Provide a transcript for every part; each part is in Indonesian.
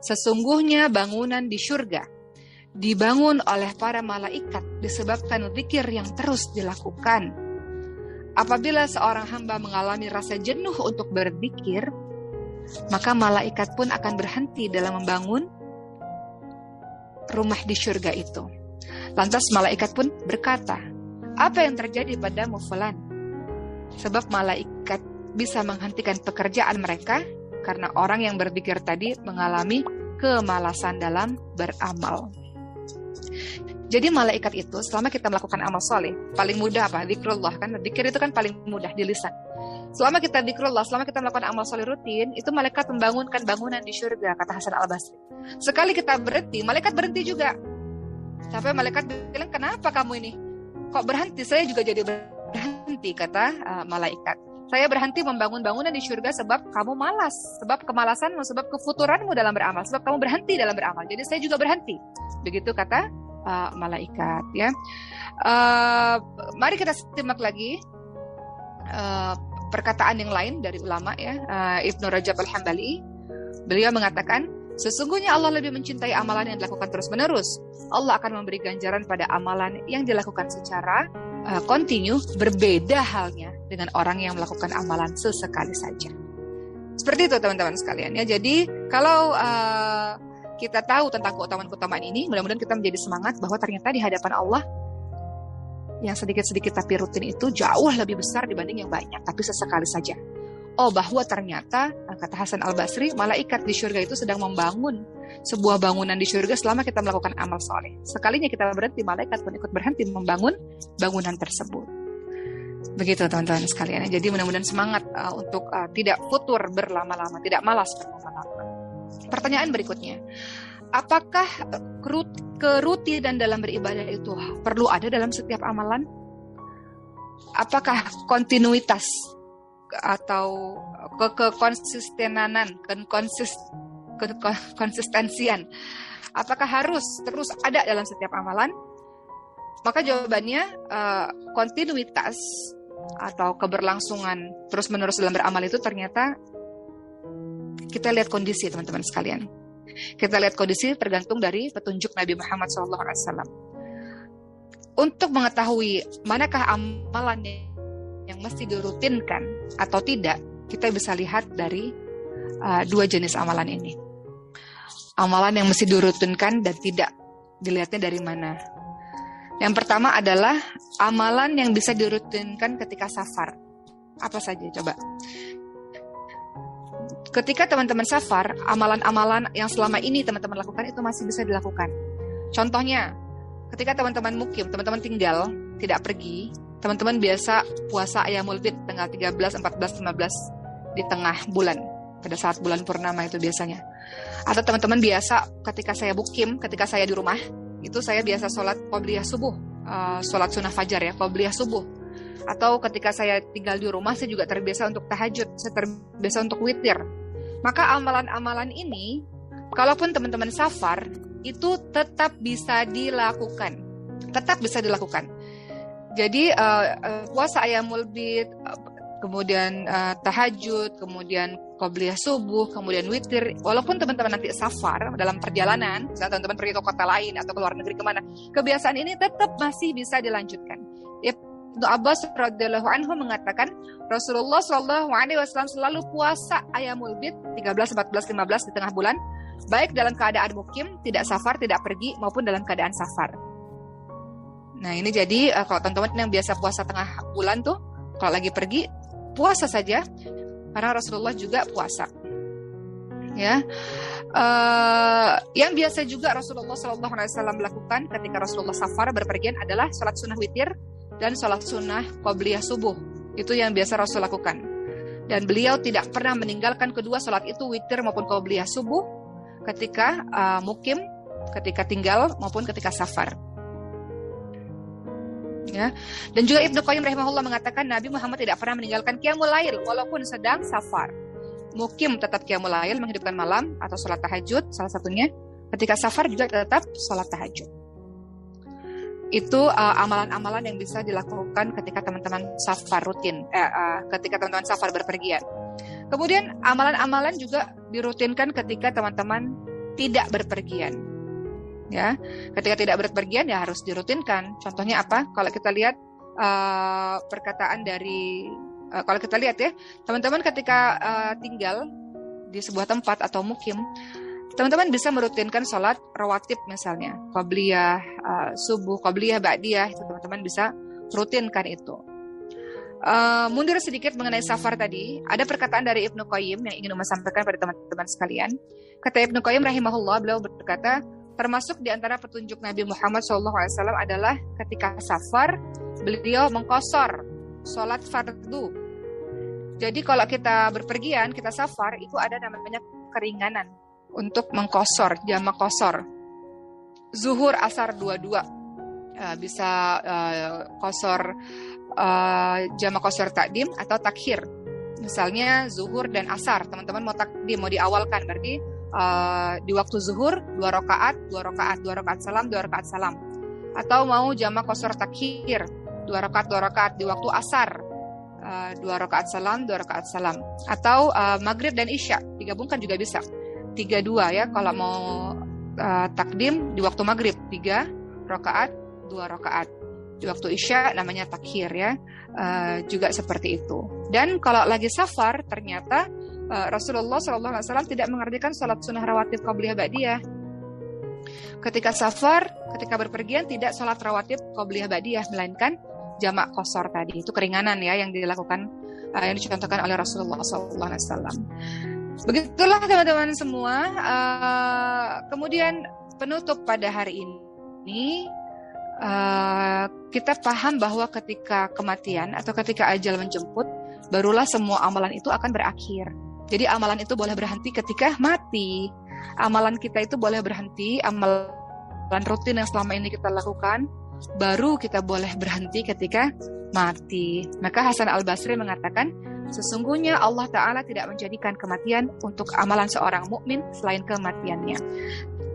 Sesungguhnya bangunan di syurga dibangun oleh para malaikat disebabkan zikir yang terus dilakukan. Apabila seorang hamba mengalami rasa jenuh untuk berzikir, maka malaikat pun akan berhenti dalam membangun rumah di syurga itu. Lantas malaikat pun berkata, apa yang terjadi padamu fulan? Sebab malaikat bisa menghentikan pekerjaan mereka karena orang yang berzikir tadi mengalami kemalasan dalam beramal. Jadi malaikat itu selama kita melakukan amal soleh, paling mudah apa? Zikrullah kan? Zikir itu kan paling mudah di lisan. Selama kita zikrullah, selama kita melakukan amal soleh rutin, itu malaikat membangunkan bangunan di syurga, kata Hasan Al-Basri. Sekali kita berhenti, malaikat berhenti juga. Sampai malaikat bilang, kenapa kamu ini? Kok berhenti? Saya juga jadi berhenti, kata malaikat. Saya berhenti membangun bangunan di syurga sebab kamu malas, sebab kemalasanmu, sebab kefuturanmu dalam beramal, sebab kamu berhenti dalam beramal. Jadi saya juga berhenti. Begitu kata malaikat, ya. Mari kita simak lagi perkataan yang lain dari ulama, ya. Ibnu Rajab Al-Hambali, beliau mengatakan, sesungguhnya Allah lebih mencintai amalan yang dilakukan terus-menerus. Allah akan memberi ganjaran pada amalan yang dilakukan secara kontinu, berbeda halnya dengan orang yang melakukan amalan sesekali saja. Seperti itu teman-teman sekalian, ya. Jadi kalau kita tahu tentang keutamaan-keutamaan ini, mudah-mudahan kita menjadi semangat bahwa ternyata di hadapan Allah yang sedikit-sedikit tapi rutin itu jauh lebih besar dibanding yang banyak, tapi sesekali saja. Oh, bahwa ternyata, kata Hasan Al-Basri, malaikat di syurga itu sedang membangun sebuah bangunan di syurga selama kita melakukan amal soleh. Sekalinya kita berhenti, malaikat pun ikut berhenti membangun bangunan tersebut. Begitu teman-teman sekalian. Jadi mudah-mudahan semangat untuk tidak futur berlama-lama, tidak malas berlama-lama. Pertanyaan berikutnya, apakah kerutinan dalam beribadah itu perlu ada dalam setiap amalan? Apakah kontinuitas atau konsistensian, apakah harus terus ada dalam setiap amalan? Maka jawabannya kontinuitas atau keberlangsungan terus-menerus dalam beramal itu ternyata kita lihat kondisi teman-teman sekalian. Kita lihat kondisi tergantung dari petunjuk Nabi Muhammad SAW. Untuk mengetahui manakah amalan yang mesti dirutinkan atau tidak, kita bisa lihat dari dua jenis amalan ini. Amalan yang mesti dirutinkan dan tidak, dilihatnya dari mana. Yang pertama adalah amalan yang bisa dirutinkan ketika safar. Apa saja coba? Ketika teman-teman safar, amalan-amalan yang selama ini teman-teman lakukan itu masih bisa dilakukan. Contohnya, ketika teman-teman mukim, teman-teman tinggal, tidak pergi, teman-teman biasa puasa Ayyamul Bid tanggal 13, 14, 15 di tengah bulan, pada saat bulan purnama itu biasanya. Atau teman-teman biasa ketika saya mukim, ketika saya di rumah, itu saya biasa sholat qobliyah subuh, sholat sunnah fajar ya, qobliyah subuh. Atau ketika saya tinggal di rumah, saya juga terbiasa untuk tahajud, saya terbiasa untuk witir. Maka amalan-amalan ini, kalaupun teman-teman safar, itu tetap bisa dilakukan. Tetap bisa dilakukan. Jadi puasa Ayyamul Bid, kemudian tahajud, kemudian qobliyah subuh, kemudian witir. Walaupun teman-teman nanti safar dalam perjalanan, misalnya teman-teman pergi ke kota lain atau ke luar negeri kemana, kebiasaan ini tetap masih bisa dilanjutkan. Ibnu Abbas radhiyallahu anhu mengatakan Rasulullah shallallahu alaihi wasallam selalu puasa Ayyamul Bid 13, 14, 15 di tengah bulan, baik dalam keadaan mukim, tidak safar, tidak pergi, maupun dalam keadaan safar. Nah ini jadi kalau teman-teman yang biasa puasa tengah bulan tuh, kalau lagi pergi puasa saja, karena Rasulullah juga puasa. Ya, yang biasa juga Rasulullah Shallallahu Alaihi Wasallam melakukan ketika Rasulullah safar berpergian adalah sholat sunnah witir dan sholat sunnah qobliyah subuh. Itu yang biasa Rasul lakukan. Dan beliau tidak pernah meninggalkan kedua sholat itu, witir maupun qobliyah subuh, ketika mukim, ketika tinggal maupun ketika safar. Ya. Dan juga Ibnu Qayyim rahimahullah mengatakan Nabi Muhammad tidak pernah meninggalkan qiyamul lail walaupun sedang safar. Mukim tetap qiyamul lail, menghidupkan malam atau sholat tahajud salah satunya. Ketika safar juga tetap sholat tahajud. Itu amalan-amalan yang bisa dilakukan ketika teman-teman safar rutin, ketika teman-teman safar berpergian. Kemudian amalan-amalan juga dirutinkan ketika teman-teman tidak berpergian. Ya, ketika tidak berpergian ya harus dirutinkan. Contohnya apa? Kalau kita lihat perkataan dari kalau kita lihat ya, teman-teman ketika tinggal di sebuah tempat atau mukim, teman-teman bisa merutinkan sholat rawatib misalnya, qabliyah, subuh, qabliyah, ba'diyah, itu teman-teman bisa rutinkan itu. Mundur sedikit mengenai safar tadi, ada perkataan dari Ibnu Qayyim yang ingin Uma sampaikan pada teman-teman sekalian. Kata Ibnu Qayyim rahimahullah, beliau berkata, termasuk di antara petunjuk Nabi Muhammad SAW adalah ketika safar, beliau mengqashar sholat fardu. Jadi kalau kita berpergian, kita safar, itu ada namanya keringanan untuk mengqashar, jamak qashar. Zuhur, asar, dua-dua. Bisa qashar jamak qashar takdim atau takhir. Misalnya zuhur dan asar, teman-teman mau takdim, mau diawalkan, berarti di waktu zuhur 2 rakaat salam, 2 rakaat salam. Atau mau jamak qashar takhir 2 rakaat di waktu asar 2 rakaat salam, 2 rakaat salam. Atau maghrib dan isya digabungkan juga bisa 3-2 ya, kalau mau takdim di waktu maghrib 3 rakaat 2 rakaat. Di waktu isya namanya takhir ya, juga seperti itu. Dan kalau lagi safar ternyata Rasulullah SAW tidak mengerjakan sholat sunnah rawatib qabliyah ba'diyah. Ketika safar, ketika berpergian tidak sholat rawatib qabliyah ba'diyah, melainkan jamak qashar tadi. Itu keringanan ya yang dilakukan, yang dicontohkan oleh Rasulullah SAW. Begitulah teman-teman semua. Kemudian penutup pada hari ini, kita paham bahwa ketika kematian atau ketika ajal menjemput, barulah semua amalan itu akan berakhir. Jadi amalan itu boleh berhenti ketika mati. Amalan kita itu boleh berhenti, amalan rutin yang selama ini kita lakukan, baru kita boleh berhenti ketika mati. Maka Hasan Al-Basri mengatakan, sesungguhnya Allah Ta'ala tidak menjadikan kematian untuk amalan seorang mukmin selain kematiannya.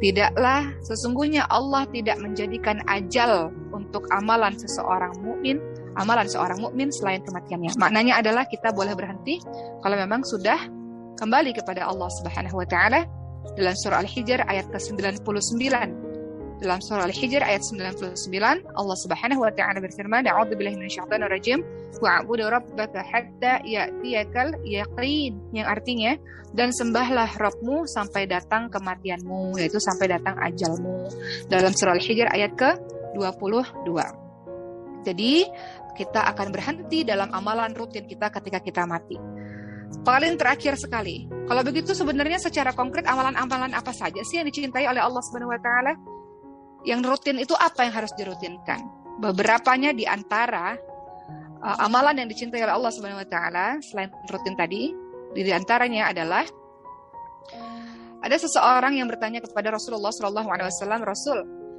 Tidaklah, sesungguhnya Allah tidak menjadikan ajal untuk amalan seorang mukmin selain kematiannya. Maknanya adalah kita boleh berhenti kalau memang sudah kembali kepada Allah Subhanahu wa taala. Dalam surah Al-Hijr ayat ke-99. Dalam surah Al-Hijr ayat 99, Allah Subhanahu wa taala berfirman, "A'udzubillahi minasyaitonir rajim, wa'budu rabbaka hatta ya'tiyakal yaqin." Yang artinya, dan sembahlah Rabbmu sampai datang kematianmu, yaitu sampai datang ajalmu. Dalam surah Al-Hijr ayat ke-22. Jadi, kita akan berhenti dalam amalan rutin kita ketika kita mati. Paling terakhir sekali, kalau begitu sebenarnya secara konkret amalan-amalan apa saja sih yang dicintai oleh Allah Subhanahu wa taala? Yang rutin itu apa yang harus dirutinkan? Beberapanya di antara amalan yang dicintai oleh Allah Subhanahu wa taala selain rutin tadi, di antaranya adalah ada seseorang yang bertanya kepada Rasulullah SAW, "Rasul,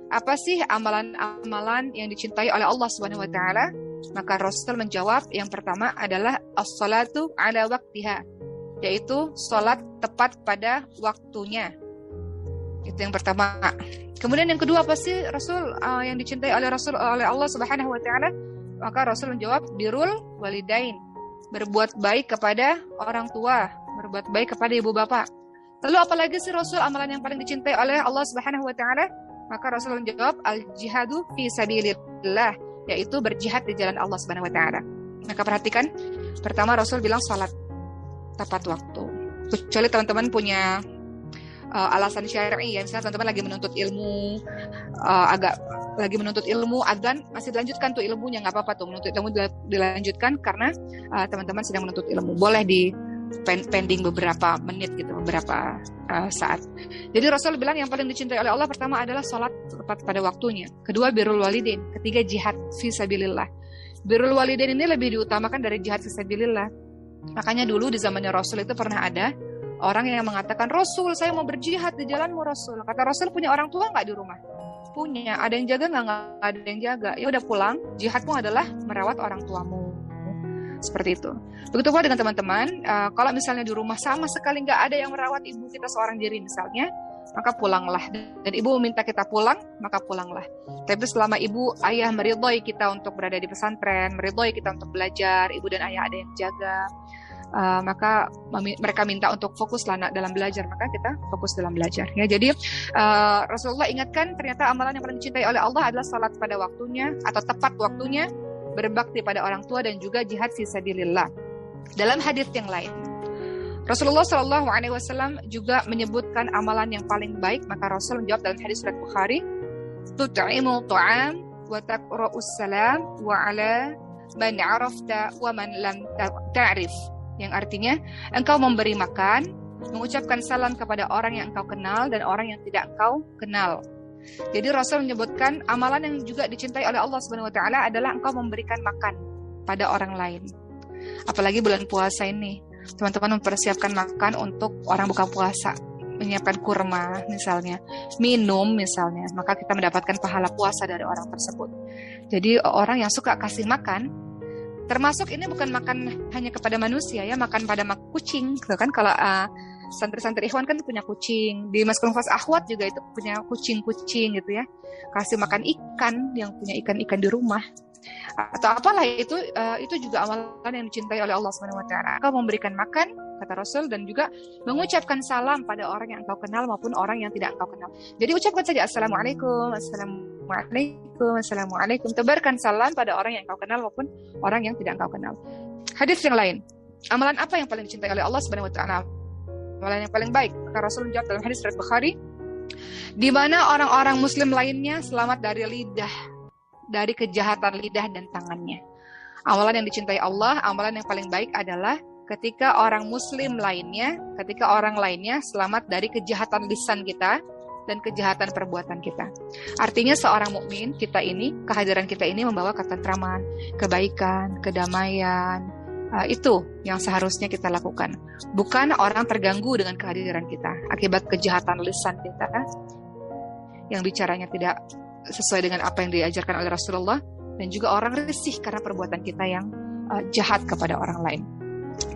apa sih amalan-amalan yang dicintai oleh Allah Subhanahu wa taala?" Maka Rasul menjawab, yang pertama adalah as-salatu ala waqtiha, yaitu salat tepat pada waktunya. Itu yang pertama. Kemudian yang kedua, apa sih Rasul yang dicintai oleh Allah Subhanahu wa taala? Maka Rasul menjawab, birrul walidain, berbuat baik kepada orang tua, berbuat baik kepada ibu bapak. Lalu apalagi sih Rasul amalan yang paling dicintai oleh Allah Subhanahu wa taala? Maka Rasul menjawab, al-jihadu fi sabilillah, yaitu berjihad di jalan Allah Subhanahu wa taala. Maka perhatikan, pertama Rasul bilang salat tepat waktu. Kecuali teman-teman punya alasan syar'i ya, misalnya teman-teman lagi menuntut ilmu, adzan masih dilanjutkan tuh ilmunya, nggak apa-apa tuh menuntut ilmu dilanjutkan karena teman-teman sedang menuntut ilmu, boleh di pending beberapa menit gitu, beberapa saat. Jadi Rasul bilang yang paling dicintai oleh Allah pertama adalah sholat tepat pada waktunya, kedua birrul walidain, ketiga jihad fi sabilillah. Birrul walidain ini lebih diutamakan dari jihad fi sabilillah. Makanya dulu di zamannya Rasul itu pernah ada orang yang mengatakan, "Rasul, saya mau berjihad di jalanmu Rasul." Kata Rasul, punya orang tua nggak di rumah? Punya. Ada yang jaga nggak? Nggak ada yang jaga. Ya udah pulang. Jihadmu adalah merawat orang tuamu. Seperti itu. Begitu pula dengan teman-teman, kalau misalnya di rumah sama sekali nggak ada yang merawat ibu kita seorang diri misalnya, maka pulanglah. Dan ibu meminta kita pulang, maka pulanglah. Tapi selama ibu ayah meridhoi kita untuk berada di pesantren, meridhoi kita untuk belajar, ibu dan ayah ada yang jaga, maka mereka minta untuk fokuslah dalam belajar, maka kita fokus dalam belajar. Ya, jadi Rasulullah ingatkan ternyata amalan yang paling dicintai oleh Allah adalah salat pada waktunya atau tepat waktunya, berbakti pada orang tua, dan juga jihad fisabilillah. Dalam hadis yang lain, Rasulullah SAW juga menyebutkan amalan yang paling baik, maka Rasul menjawab dalam hadis riwayat Bukhari, tut'imul ta'am wa taqra'us salam wa ala man 'arafta wa man lam ta'rif, yang artinya engkau memberi makan, mengucapkan salam kepada orang yang engkau kenal dan orang yang tidak engkau kenal. Jadi Rasul menyebutkan amalan yang juga dicintai oleh Allah Subhanahu wa taala adalah engkau memberikan makan pada orang lain. Apalagi bulan puasa ini, teman-teman mempersiapkan makan untuk orang buka puasa, menyiapkan kurma misalnya, minum misalnya, maka kita mendapatkan pahala puasa dari orang tersebut. Jadi orang yang suka kasih makan, termasuk ini bukan makan hanya kepada manusia ya, makan pada kucing, gitu kan? Kalau santri-santri ikhwan kan punya kucing, di Maskulun Fas Akhwat juga itu punya kucing-kucing gitu ya. Kasih makan ikan yang punya ikan-ikan di rumah atau apalah itu juga amalan yang dicintai oleh Allah Subhanahu wa taala. Engkau memberikan makan, kata Rasul, dan juga mengucapkan salam pada orang yang engkau kenal maupun orang yang tidak engkau kenal. Jadi ucapkan saja assalamualaikum, assalamualaikum, assalamualaikum. Tebarkan salam pada orang yang engkau kenal maupun orang yang tidak engkau kenal. Hadis yang lain, amalan apa yang paling dicintai oleh Allah Subhanahu wa taala? Amalan yang paling baik, kata Rasul menjawab dalam hadis riwayat Bukhari, di mana orang-orang muslim lainnya selamat dari dari kejahatan lidah dan tangannya. Amalan yang dicintai Allah, amalan yang paling baik adalah ketika orang muslim lainnya, ketika orang lainnya selamat dari kejahatan lisan kita dan kejahatan perbuatan kita. Artinya seorang mukmin kita ini, kehadiran kita ini membawa ketentraman, kebaikan, kedamaian. Itu yang seharusnya kita lakukan. Bukan orang terganggu dengan kehadiran kita akibat kejahatan lisan kita yang bicaranya tidak sesuai dengan apa yang diajarkan oleh Rasulullah, dan juga orang risih karena perbuatan kita yang jahat kepada orang lain.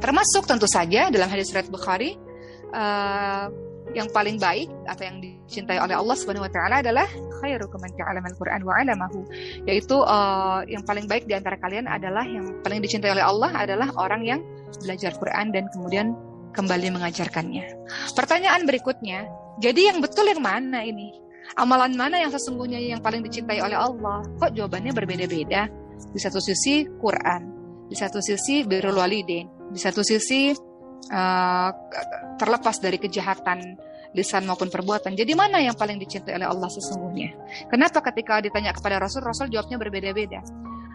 Termasuk tentu saja dalam hadis riwayat Bukhari, yang paling baik atau yang dicintai oleh Allah Subhanahu wa taala adalah khairukum man ta'allama al-Qur'an wa 'allamahu, yaitu yang paling baik di antara kalian adalah, yang paling dicintai oleh Allah adalah orang yang belajar Quran dan kemudian kembali mengajarkannya. Pertanyaan berikutnya, jadi yang betul yang mana ini? Amalan mana yang sesungguhnya yang paling dicintai oleh Allah? Kok jawabannya berbeda-beda? Di satu sisi Quran, di satu sisi birrul walidain, di satu sisi terlepas dari kejahatan lisan maupun perbuatan. Jadi mana yang paling dicintai oleh Allah sesungguhnya? Kenapa ketika ditanya kepada Rasul jawabnya berbeda-beda?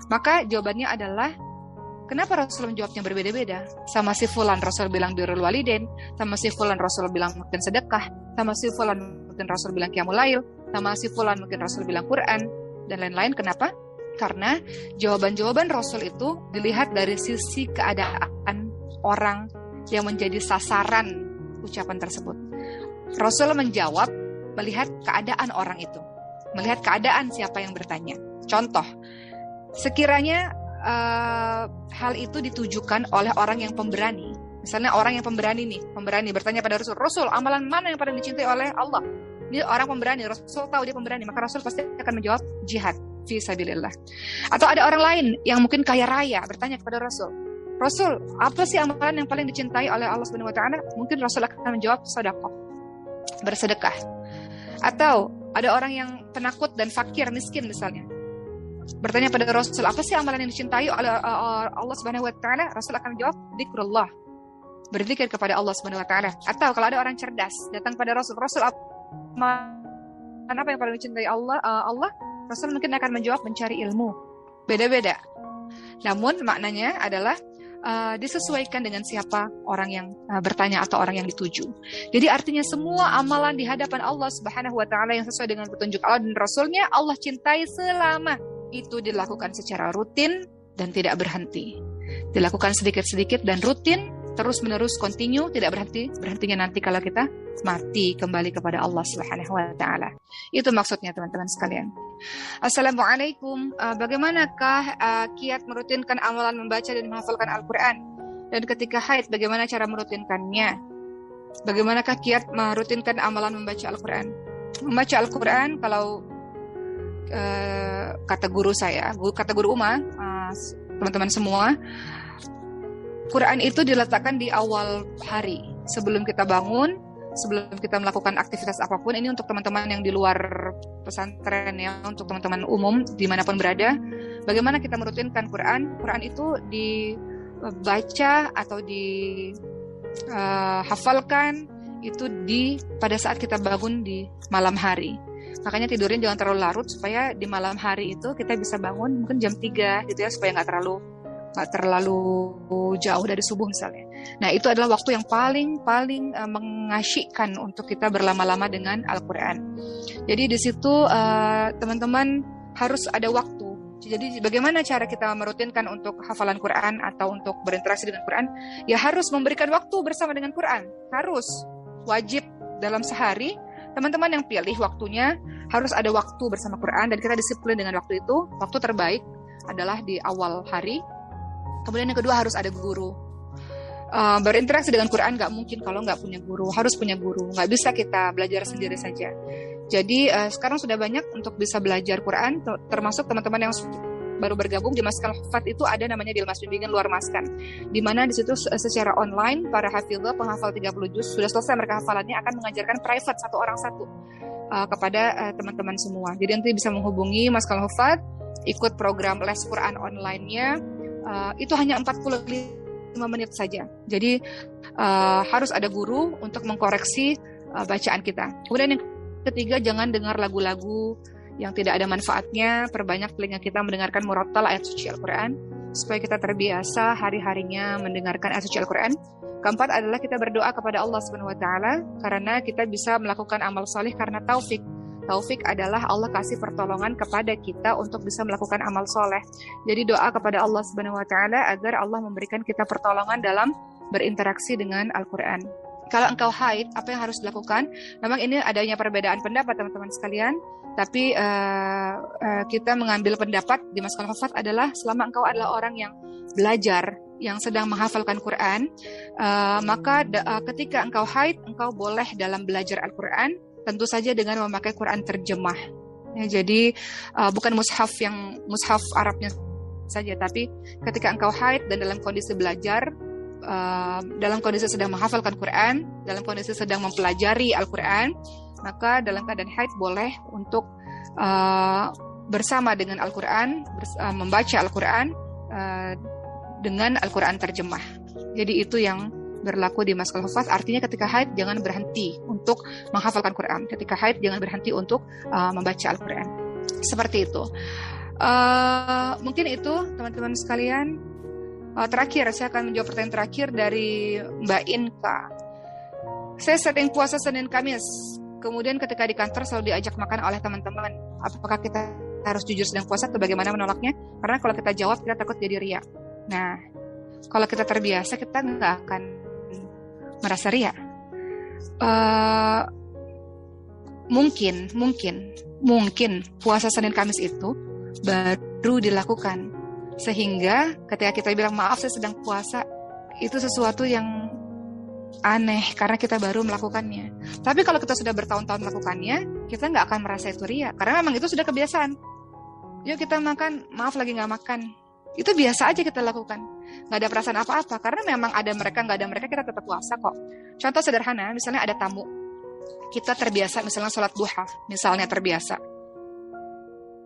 Maka jawabannya adalah, kenapa Rasul menjawabnya berbeda-beda? Sama si fulan Rasul bilang birrul walidain, sama si fulan Rasul bilang mungkin sedekah, sama si fulan mungkin Rasul bilang qiyamul lail, sama si fulan mungkin Rasul bilang Quran, dan lain-lain. Kenapa? Karena jawaban-jawaban Rasul itu dilihat dari sisi keadaan orang yang menjadi sasaran ucapan tersebut. Rasul menjawab melihat keadaan orang itu, melihat keadaan siapa yang bertanya. Contoh, sekiranya hal itu ditujukan oleh orang yang pemberani. Misalnya orang yang pemberani bertanya pada Rasul, amalan mana yang paling dicintai oleh Allah? Dia orang pemberani, Rasul tahu dia pemberani, maka Rasul pasti akan menjawab jihad fi sabilillah. Atau ada orang lain yang mungkin kaya raya bertanya kepada Rasul, apa sih amalan yang paling dicintai oleh Allah Subhanahu wa taala? Mungkin Rasul akan menjawab sedekah, bersedekah. Atau ada orang yang penakut dan fakir, miskin misalnya, bertanya pada Rasul, apa sih amalan yang dicintai oleh Allah Subhanahu wa taala? Rasul akan menjawab dzikrullah, berzikir kepada Allah Subhanahu wa taala. Atau kalau ada orang cerdas datang pada Rasul, apa yang paling dicintai Allah? Rasul mungkin akan menjawab mencari ilmu. Beda-beda. Namun maknanya adalah disesuaikan dengan siapa orang yang bertanya atau orang yang dituju. Jadi artinya semua amalan di hadapan Allah Subhanahu wa taala yang sesuai dengan petunjuk Allah dan Rasulnya, Allah cintai selama itu dilakukan secara rutin dan tidak berhenti. Dilakukan sedikit-sedikit dan rutin, terus-menerus, continue, tidak berhentinya nanti kalau kita mati kembali kepada Allah Subhanahu wa taala. Itu maksudnya teman-teman sekalian. Assalamualaikum. Bagaimanakah kiat merutinkan amalan membaca dan menghafalkan Al-Quran? Dan ketika haid, bagaimana cara merutinkannya? Bagaimanakah kiat merutinkan amalan membaca Al-Quran? Membaca Al-Quran, kalau kata guru saya, kata guru Uma, teman-teman semua, Quran itu diletakkan di awal hari, sebelum kita bangun, sebelum kita melakukan aktivitas apapun. Ini untuk teman-teman yang di luar pesantren ya, untuk teman-teman umum dimanapun berada. Bagaimana kita merutinkan Quran? Quran itu dibaca atau dihafalkan itu pada saat kita bangun di malam hari. Makanya tidurnya jangan terlalu larut supaya di malam hari itu kita bisa bangun mungkin jam 3 gitu ya, supaya nggak terlalu jauh dari subuh misalnya. Nah, itu adalah waktu yang paling mengasyikkan untuk kita berlama-lama dengan Al-Quran. Jadi di situ teman-teman harus ada waktu. Jadi bagaimana cara kita merutinkan untuk hafalan Quran atau untuk berinteraksi dengan Quran? Ya harus memberikan waktu bersama dengan Quran. Harus, wajib dalam sehari. Teman-teman yang pilih waktunya harus ada waktu bersama Quran dan kita disiplin dengan waktu itu. Waktu terbaik adalah di awal hari. Kemudian yang kedua harus ada guru. Berinteraksi dengan Quran nggak mungkin kalau nggak punya guru. Harus punya guru. Nggak bisa kita belajar sendiri saja. Jadi sekarang sudah banyak untuk bisa belajar Quran, termasuk teman-teman yang baru bergabung di Maskal Hufat itu ada namanya Dilmas Bimbingan Luar Maskan, di mana di situ secara online para hafizah penghafal 30 juz sudah selesai mereka hafalannya akan mengajarkan private satu orang satu kepada teman-teman semua. Jadi nanti bisa menghubungi Maskal Hufat, ikut program les Quran online-nya, itu hanya 45 menit saja. Jadi harus ada guru untuk mengkoreksi bacaan kita. Kemudian yang ketiga, jangan dengar lagu-lagu yang tidak ada manfaatnya. Perbanyak telinga kita mendengarkan murattal ayat suci Al-Quran supaya kita terbiasa hari-harinya mendengarkan ayat suci Al-Quran. Keempat adalah kita berdoa kepada Allah Subhanahu wa taala karena kita bisa melakukan amal saleh karena taufik. Taufik adalah Allah kasih pertolongan kepada kita untuk bisa melakukan amal soleh. Jadi doa kepada Allah Subhanahu wa taala agar Allah memberikan kita pertolongan dalam berinteraksi dengan Al-Quran. Kalau engkau haid, apa yang harus dilakukan? Memang ini adanya perbedaan pendapat teman-teman sekalian, tapi kita mengambil pendapat di Maskal Hufat adalah selama engkau adalah orang yang belajar, yang sedang menghafalkan Quran, maka ketika engkau haid, engkau boleh dalam belajar Al-Quran, tentu saja dengan memakai Quran terjemah. Ya, jadi bukan mushaf Arabnya saja, tapi ketika engkau haid dan dalam kondisi belajar, dalam kondisi sedang menghafalkan Quran, dalam kondisi sedang mempelajari Al-Quran, maka dalam keadaan haid boleh untuk bersama dengan Al-Quran, membaca Al-Quran dengan Al-Quran terjemah. Jadi itu yang berlaku di Maskal Hufat. Artinya ketika haid jangan berhenti untuk menghafalkan Quran. Ketika haid jangan berhenti untuk membaca Al-Quran. Seperti itu. Mungkin itu teman-teman sekalian. Terakhir, saya akan menjawab pertanyaan terakhir dari Mbak Inka. Saya sering puasa Senin Kamis, kemudian ketika di kantor selalu diajak makan oleh teman-teman. Apakah kita harus jujur sedang puasa atau bagaimana menolaknya? Karena kalau kita jawab, kita takut jadi riya. Nah, kalau kita terbiasa, kita nggak akan merasa riya. Mungkin puasa Senin Kamis itu baru dilakukan. Sehingga ketika kita bilang maaf saya sedang puasa, itu sesuatu yang aneh karena kita baru melakukannya. Tapi kalau kita sudah bertahun-tahun melakukannya, kita nggak akan merasa itu riya karena memang itu sudah kebiasaan. Yuk kita makan, maaf lagi nggak makan. Itu biasa aja kita lakukan, nggak ada perasaan apa-apa karena memang ada mereka nggak ada mereka kita tetap puasa kok. Contoh sederhana, misalnya ada tamu, kita terbiasa misalnya sholat duha, misalnya terbiasa.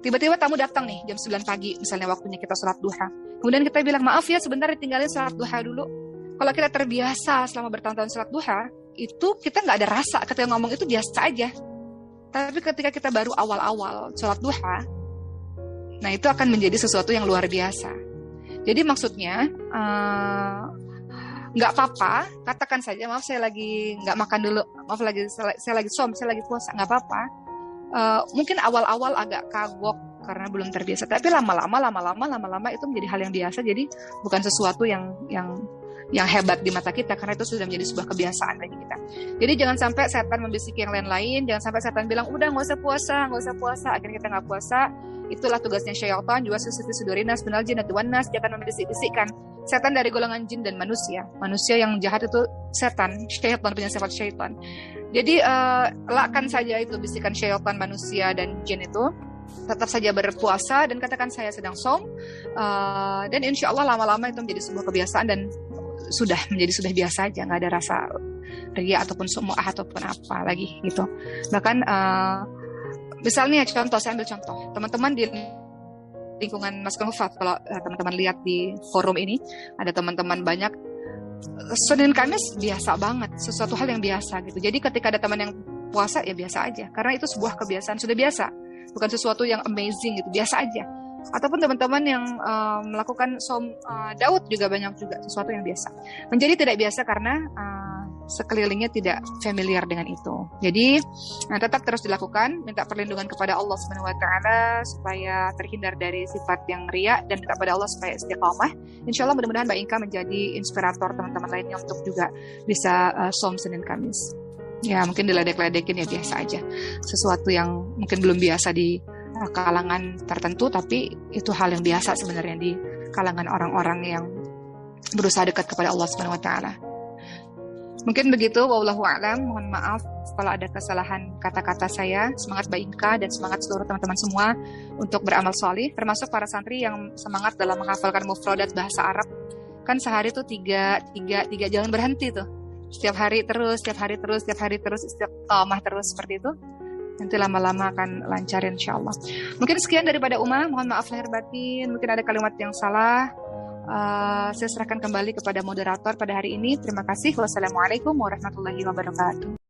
Tiba-tiba tamu datang nih jam 9 pagi, misalnya waktunya kita sholat duha. Kemudian kita bilang, maaf ya sebentar ditinggalin sholat duha dulu. Kalau kita terbiasa selama bertahun-tahun sholat duha, itu kita nggak ada rasa, ketika ngomong itu biasa aja. Tapi ketika kita baru awal-awal sholat duha, nah itu akan menjadi sesuatu yang luar biasa. Jadi maksudnya, nggak apa-apa, katakan saja, maaf saya lagi nggak makan dulu, maaf saya lagi puasa, nggak apa-apa. Mungkin awal-awal agak kagok karena belum terbiasa, tapi lama-lama itu menjadi hal yang biasa. Jadi bukan sesuatu yang hebat di mata kita karena itu sudah menjadi sebuah kebiasaan bagi kita. Jadi jangan sampai setan membisiki yang lain-lain, jangan sampai setan bilang udah nggak usah puasa, akhirnya kita nggak puasa. Itulah tugasnya syaitan, juga sisi sudurina sebenal jinnati wan nas, jangan membisik-bisikkan. Setan dari golongan jin dan manusia. Manusia yang jahat itu setan, syaitan punya sifat syaitan. Jadi elakkan saja itu bisikan syaitan manusia dan jin itu. Tetap saja berpuasa dan katakan saya sedang som. Dan insya Allah lama-lama itu menjadi sebuah kebiasaan dan sudah biasa aja, nggak ada rasa ria ataupun sumu'ah ataupun apa lagi gitu. Bahkan misalnya contoh, saya ambil contoh teman-teman di lingkungan Maskul Hufaz. Kalau teman-teman lihat di forum ini ada teman-teman banyak, Senin Kamis biasa banget, sesuatu hal yang biasa gitu. Jadi ketika ada teman yang puasa ya biasa aja, karena itu sebuah kebiasaan, sudah biasa, bukan sesuatu yang amazing gitu, biasa aja. Ataupun teman-teman yang melakukan som Daud juga banyak juga, sesuatu yang biasa. Menjadi tidak biasa karena sekelilingnya tidak familiar dengan itu. Jadi tetap terus dilakukan, minta perlindungan kepada Allah Subhanahu wa taala supaya terhindar dari sifat yang riya, dan minta kepada Allah supaya istiqamah. Insyaallah mudah-mudahan Mbak Inka menjadi inspirator teman-teman lainnya untuk juga bisa som Senin Kamis. Ya mungkin diledek-ledekin ya biasa aja. Sesuatu yang mungkin belum biasa di kalangan tertentu, tapi itu hal yang biasa sebenarnya di kalangan orang-orang yang berusaha dekat kepada Allah Subhanahu wa taala. Mungkin begitu, wallahu a'lam. Mohon maaf kalau ada kesalahan kata-kata saya. Semangat Mbak Inka dan semangat seluruh teman-teman semua untuk beramal sholih, termasuk para santri yang semangat dalam menghafalkan mufradat bahasa Arab. Kan sehari tuh tiga, jangan berhenti tuh. Setiap hari terus, istiqamah terus seperti itu. Nanti lama-lama akan lancar insyaallah. Mungkin sekian daripada Uma, mohon maaf lahir batin, mungkin ada kalimat yang salah. Saya serahkan kembali kepada moderator pada hari ini. Terima kasih. Wassalamualaikum warahmatullahi wabarakatuh.